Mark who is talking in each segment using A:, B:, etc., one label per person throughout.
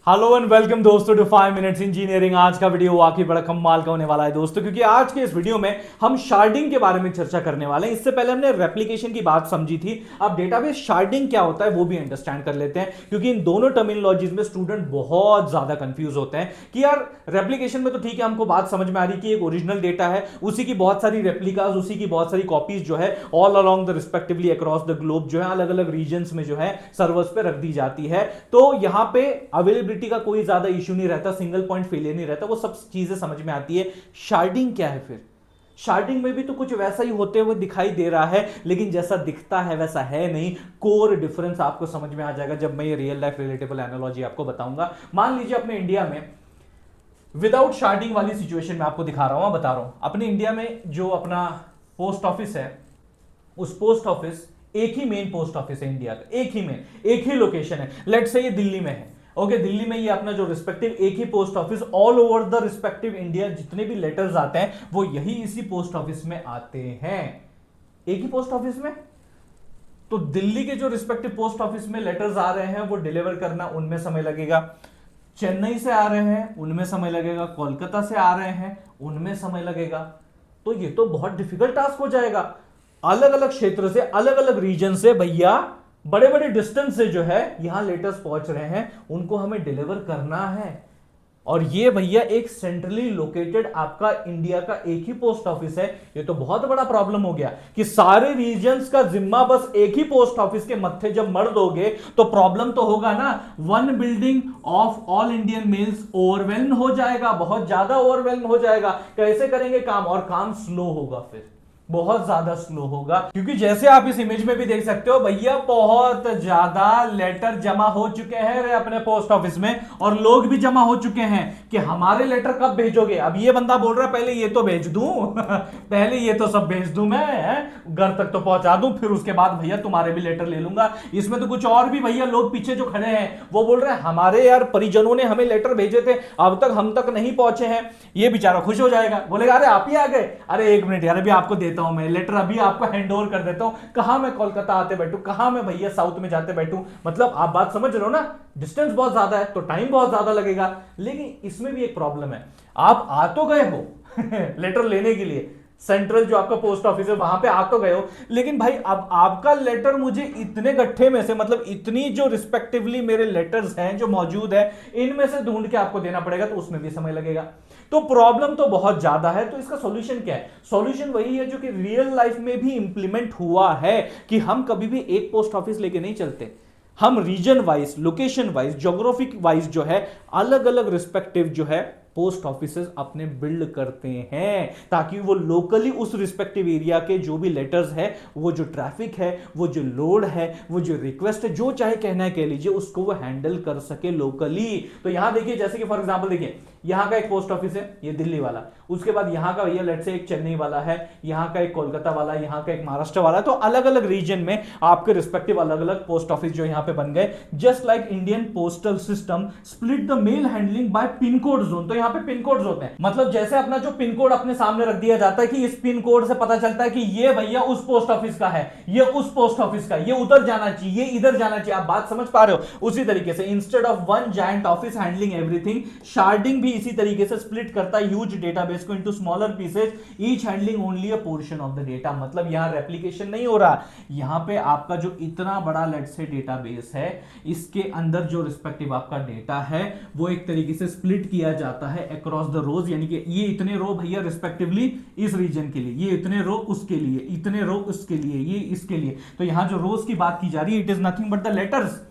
A: Hello and welcome दोस्तों to 5 minutes engineering. आज का वीडियो वाकई बड़ा कमाल का होने वाला है दोस्तों, क्योंकि आज के इस वीडियो में हम शार्डिंग के बारे में चर्चा करने वाले हैं। इससे पहले हमने रेप्लिकेशन की बात समझी थी, अब डेटाबेस शार्डिंग क्या होता है वो भी अंडरस्टैंड कर लेते हैं, क्योंकि इन दोनों टर्मिनोलॉजीज में स्टूडेंट बहुत ज्यादा कंफ्यूज होते हैं कि यार रेप्लिकेशन में तो ठीक है, हमको बात समझ में आ रही कि एक ओरिजिनल डेटा है, उसी की बहुत सारी रेप्लिकास, उसी की बहुत सारी कॉपीज जो है all along the respectively across the globe जो है अलग अलग रीजन्स में जो है सर्वर्स पे रख दी जाती है। तो यहां पे अवेलेबिलिटी का कोई ज्यादा इश्यू नहीं रहता, सिंगल पॉइंट फेलियर नहीं रहता, वो सब चीजें समझ में आती है। शार्डिंग क्या है फिर? शार्डिंग में भी तो कुछ वैसा ही होते हुए दिखाई दे रहा है, लेकिन जैसा दिखता है वैसा है नहीं। कोर डिफरेंस आपको समझ में आ जाएगा जब मैं ये रियल लाइफ रिलेटेबल एनालॉजी आपको बताऊंगा। मान लीजिए अपने इंडिया में विदाउट शार्डिंग वाली सिचुएशन में आपको दिखा रहा हूं, बता रहा हूं। अपने इंडिया में जो अपना पोस्ट ऑफिस है, उस पोस्ट ऑफिस एक ही मेन पोस्ट ऑफिस है इंडिया का, एक ही मेन, एक ही लोकेशन है। लेट्स से ये दिल्ली में है, ओके दिल्ली में ये अपना जो रिस्पेक्टिव एक ही post office, all over the respective India जितने भी लेटर्स आते हैं वो यही इसी पोस्ट ऑफिस में आते हैं, एक ही पोस्ट ऑफिस में। तो दिल्ली के जो रिस्पेक्टिव पोस्ट ऑफिस में लेटर्स आ रहे हैं वो डिलीवर करना, उनमें समय लगेगा। चेन्नई से आ रहे हैं उनमें समय लगेगा, कोलकाता से आ रहे हैं उनमें समय लगेगा। तो ये तो बहुत डिफिकल्ट टास्क हो जाएगा। अलग अलग क्षेत्र से, अलग अलग रीजन से भैया बड़े बड़े डिस्टेंस से जो है यहां लेटर्स पहुंच रहे हैं, उनको हमें डिलीवर करना है। और ये भैया एक सेंट्रली लोकेटेड आपका इंडिया का एक ही पोस्ट ऑफिस है। ये तो बहुत बड़ा प्रॉब्लम हो गया कि सारे रीजन्स का जिम्मा बस एक ही पोस्ट ऑफिस के मत्थे जब मर दोगे तो प्रॉब्लम तो होगा ना। One building of all Indian males overwhelm हो जाएगा, बहुत ज्यादा ओवरवेल्म हो जाएगा। कैसे करेंगे काम, और काम स्लो होगा, फिर बहुत ज्यादा स्लो होगा। क्योंकि जैसे आप इस इमेज में भी देख सकते हो भैया बहुत ज्यादा लेटर जमा हो चुके हैं अपने पोस्ट ऑफिस में, और लोग भी जमा हो चुके हैं कि हमारे लेटर कब भेजोगे। अब ये बंदा बोल रहा है पहले ये तो भेज दूं पहले ये तो सब भेज दूं, मैं घर तक तो पहुंचा दूं, फिर उसके बाद भैया तुम्हारे भी लेटर ले लूंगा। इसमें तो कुछ और भी भैया लोग पीछे जो खड़े हैं वो बोल रहे हैं हमारे यार परिजनों ने हमें लेटर भेजे थे, अब तक हम तक नहीं पहुंचे हैं। ये बेचारा खुश हो जाएगा, बोलेगा अरे आप ही आ गए, अरे एक मिनट यार अभी आपको देता हूं मैं लेटर, अभी आपको हैंड ओवर कर देता हूं। कहां मैं कोलकाता आते बैठूं, कहां मैं भैया साउथ में जाते बैठूं। मतलब आप बात समझ रहे हो ना, डिस्टेंस बहुत ज्यादा है तो टाइम बहुत ज्यादा लगेगा। लेकिन इसमें भी एक प्रॉब्लम है, आप आ तो गए हो लेटर लेने के लिए, सेंट्रल जो आपका पोस्ट ऑफिस है वहां पे आ तो गए हो, लेकिन भाई अब आपका लेटर मुझे इतने गट्ठे में से, मतलब इतनी जो रिस्पेक्टिवली मेरे लेटर्स हैं जो मौजूद है, इनमें से ढूंढ के आपको देना पड़ेगा, तो उसमें भी समय लगेगा। तो प्रॉब्लम तो बहुत ज्यादा है। तो इसका सॉल्यूशन क्या है? सॉल्यूशन वही है जो कि रियल लाइफ में भी इंप्लीमेंट हुआ है, कि हम कभी भी एक पोस्ट ऑफिस लेके नहीं चलते, हम region wise, location wise, geographic wise जो है अलग अलग रिस्पेक्टिव जो है पोस्ट ऑफिसेस अपने बिल्ड करते हैं, ताकि वो लोकली उस रिस्पेक्टिव एरिया के जो भी लेटर्स है, वो जो ट्रैफिक है, वो जो लोड है, वो जो रिक्वेस्ट है, जो चाहे कहना है कह लीजिए, उसको वो हैंडल कर सके लोकली। तो यहां देखिए, जैसे कि फॉर एग्जांपल देखिए, यहां का एक पोस्ट ऑफिस है ये दिल्ली वाला, उसके बाद यहां का भैया लेट से एक चेन्नई वाला है, यहां का एक कोलकाता वाला, यहां का एक महाराष्ट्र वाला। तो अलग अलग रीजन में आपके रिस्पेक्टिव अलग अलग पोस्ट ऑफिस जो यहां पे बन गए। Just like Indian postal system split the mail handling by pin code zone. तो यहां पे पिन कोड होते हैं, मतलब जैसे अपना जो पिन कोड अपने सामने रख दिया जाता है कि इस पिन कोड से पता चलता है कि ये भैया उस पोस्ट ऑफिस का है, ये उस पोस्ट ऑफिस का, ये उधर जाना चाहिए, ये इधर जाना चाहिए। आप बात समझ पा रहे हो? उसी तरीके से instead of one giant office handling everything, sharding भी इसी तरीके से स्प्लिट करता है ह्यूज डेटाबेस को into smaller pieces, each handling only a portion of the data. मतलब यहां रेप्लिकेशन नहीं हो रहा, यहां पे आपका जो इतना बड़ा लेट से डेटाबेस है, इसके अंदर जो रिस्पेक्टिव आपका डेटा है वो एक तरीके से स्प्लिट किया जाता है अक्रॉस द रोज, यानी कि ये इतने रो भैया रिस्पेक्टिवली इस रीजन के लिए, ये इतने रो उसके लिए, इतने रो उसके लिए, ये इसके लिए। तो यहां जो रोज की बात की जा रही है, it is nothing but the letters,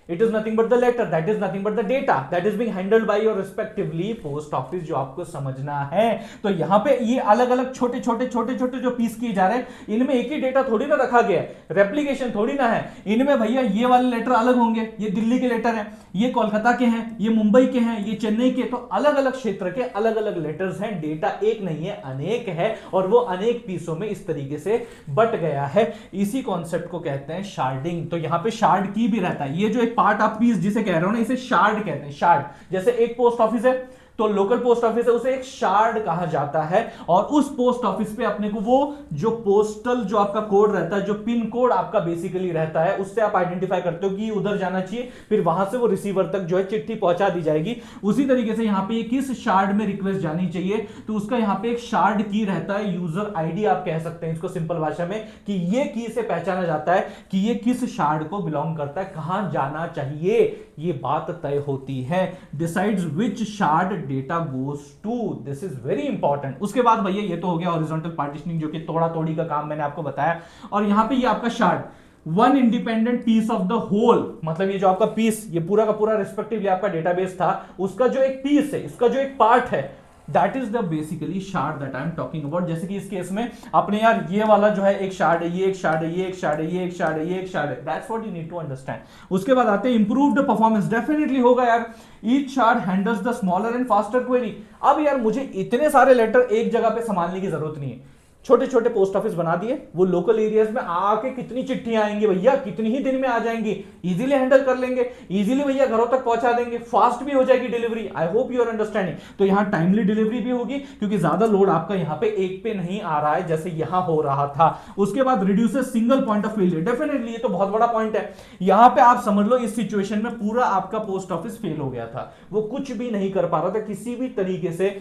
A: it is nothing but the letter, that is nothing but the data that is being handled by your respectively post office, जो आपको समझना है। तो यहां पे ये अलग अलग छोटे छोटे छोटे छोटे जो पीस किए जा रहे हैं, इनमें एक ही डेटा थोड़ी ना रखा गया है, रेप्लिकेशन थोड़ी ना है। इनमें भैया ये वाले लेटर अलग होंगे, ये दिल्ली के लेटर हैं, ये कोलकाता के हैं, ये मुंबई के हैं, ये चेन्नई के। तो अलग अलग क्षेत्र के अलग अलग लेटर्स हैं, डेटा एक नहीं है अनेक है, और वो अनेक पीसों में इस तरीके से बट गया है। इसी कॉन्सेप्ट को कहते हैं शार्डिंग। तो यहां पे शार्ड की भी रहता है, ये जो एक पार्ट आप पीस जिसे कह रहे हो ना, इसे शार्ड कहते हैं। शार्ड जैसे एक पोस्ट ऑफिस है तो लोकल पोस्ट ऑफिस है उसे एक शार्ड कहा जाता है, और उस पोस्ट ऑफिस पे अपने को वो जो पोस्टल जो आपका कोड रहता है, जो पिन कोड आपका बेसिकली रहता है, उससे आप आइडेंटिफाई करते हो कि उधर जाना चाहिए, फिर वहां से वो रिसीवर तक जो है चिट्ठी पहुंचा दी जाएगी। उसी तरीके से यहां पे ये किस शार्ड में रिक्वेस्ट जानी चाहिए, तो उसका यहां पे एक शार्ड की रहता है, यूजर आईडी आप कह सकते हैं इसको सिंपल भाषा में, कि ये की से पहचाना जाता है कि ये किस शार्ड को बिलोंग करता है, कहां जाना चाहिए, ये बात तय होती है। Decides which shard data goes to, this is very important. उसके बाद भैया ये तो हो गया हॉरिजॉन्टल पार्टीशनिंग, जो कि तोड़ा तोड़ी का काम मैंने आपको बताया, और यहां पे ये आपका shard one independent piece of the whole, मतलब ये जो आपका पीस, ये पूरा का पूरा रिस्पेक्टिवली आपका डेटाबेस था, उसका जो एक पीस है, इसका जो एक पार्ट है, that is the basically shard that I am talking about. जैसे कि इस केस में अपने यार ये वाला जो है एक शार्ड है, ये एक शार्ड है, ये एक शार्ड है, ये एक शार्ड है, ये एक शार्ड है, that's what you need to understand. उसके बाद आते हैं इंप्रूव्ड परफॉर्मेंस, डेफिनेटली होगा यार, each shard handles the smaller and faster query. अब यार मुझे इतने सारे लेटर एक जगह पे संभालने की जरूरत नहीं है, छोटे छोटे पोस्ट ऑफिस बना दिए, वो लोकल एरियाज में आके कितनी चिट्ठियां आएंगी भैया, कितनी ही दिन में आ जाएंगी, इजीली हैंडल कर लेंगे, इजीली भैया घरों तक पहुंचा देंगे, फास्ट भी हो जाएगी delivery. I hope you are understanding. तो यहां टाइमली डिलीवरी भी होगी, क्योंकि ज्यादा लोड आपका यहां पे एक पे नहीं आ रहा है जैसे यहां हो रहा था। उसके बाद reduces single point of failure, definitely ये तो बहुत बड़ा पॉइंट है। यहां पे आप समझ लो इस सिचुएशन में पूरा आपका पोस्ट ऑफिस फेल हो गया था, वो कुछ भी नहीं कर पा रहा था, किसी भी तरीके से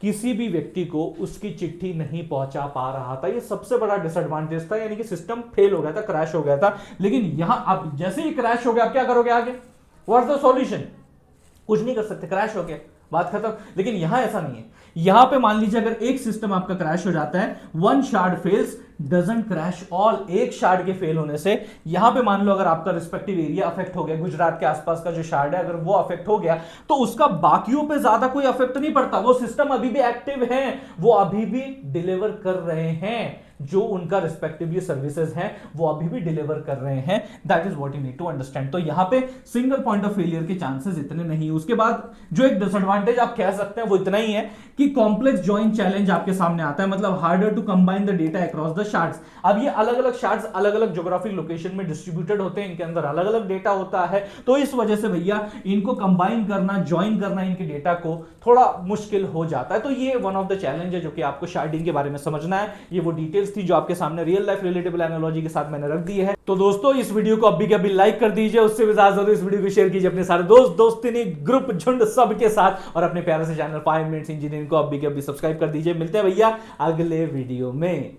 A: किसी भी व्यक्ति को उसकी चिट्ठी नहीं पहुंचा पा रहा था। ये सबसे बड़ा डिसएडवांटेज था, यानी कि सिस्टम फेल हो गया था, क्रैश हो गया था। लेकिन यहां अब जैसे ही क्रैश हो गया, आप क्या करोगे आगे? What's the solution? कुछ नहीं कर सकते, क्रैश हो गया, बात खत्म। लेकिन यहां ऐसा नहीं है, यहां पे मान लीजिए अगर एक सिस्टम आपका क्रैश हो जाता है, one shard fails doesn't crash all, एक शार्ड के फेल होने से यहां पे मान लो अगर आपका रिस्पेक्टिव एरिया अफेक्ट हो गया, गुजरात के आसपास का जो शार्ड है अगर वो अफेक्ट हो गया, तो उसका बाकियों पे ज्यादा कोई अफेक्ट नहीं पड़ता, वो सिस्टम अभी भी एक्टिव है, वो अभी भी डिलीवर कर रहे हैं, जो उनका रिस्पेक्टिवली सर्विसेज हैं वो अभी भी डिलीवर कर रहे हैं। That is what you need to understand. तो यहां पे सिंगल पॉइंट ऑफ फेलियर के चांसेस इतने नहीं। उसके बाद जो एक डिसएडवांटेज आप कह सकते हैं वो इतना ही है कि कॉम्प्लेक्स जॉइन चैलेंज आपके सामने आता है, मतलब harder to combine the data across the shards. अब ये अलग अलग शार्ड्स अलग अलग ज्योग्राफिक लोकेशन में डिस्ट्रीब्यूटेड होते हैं, इनके अंदर अलग अलग डेटा होता है, तो इस वजह से भैया इनको कंबाइन करना, ज्वाइन करना इनके डेटा को थोड़ा मुश्किल हो जाता है। तो ये वन ऑफ द चैलेंज है जो कि आपको शार्डिंग के बारे में समझना है। ये वो डिटेल्स थी जो आपके सामने रियल लाइफ रिलेटेबल एनालॉजी के साथ मैंने रख दी है। तो दोस्तों इस वीडियो को अभी के अभी लाइक कर दीजिए, उससे भी ज्यादा इस वीडियो को शेयर कीजिए अपने सारे दोस्त दोस्तिनी ग्रुप झुंड सबके साथ, और अपने प्यारे से चैनल 5 मिनट्स इंजीनियरिंग को अभी के अभी सब्सक्राइब कर दीजिए। मिलते हैं भैया अगले वीडियो में।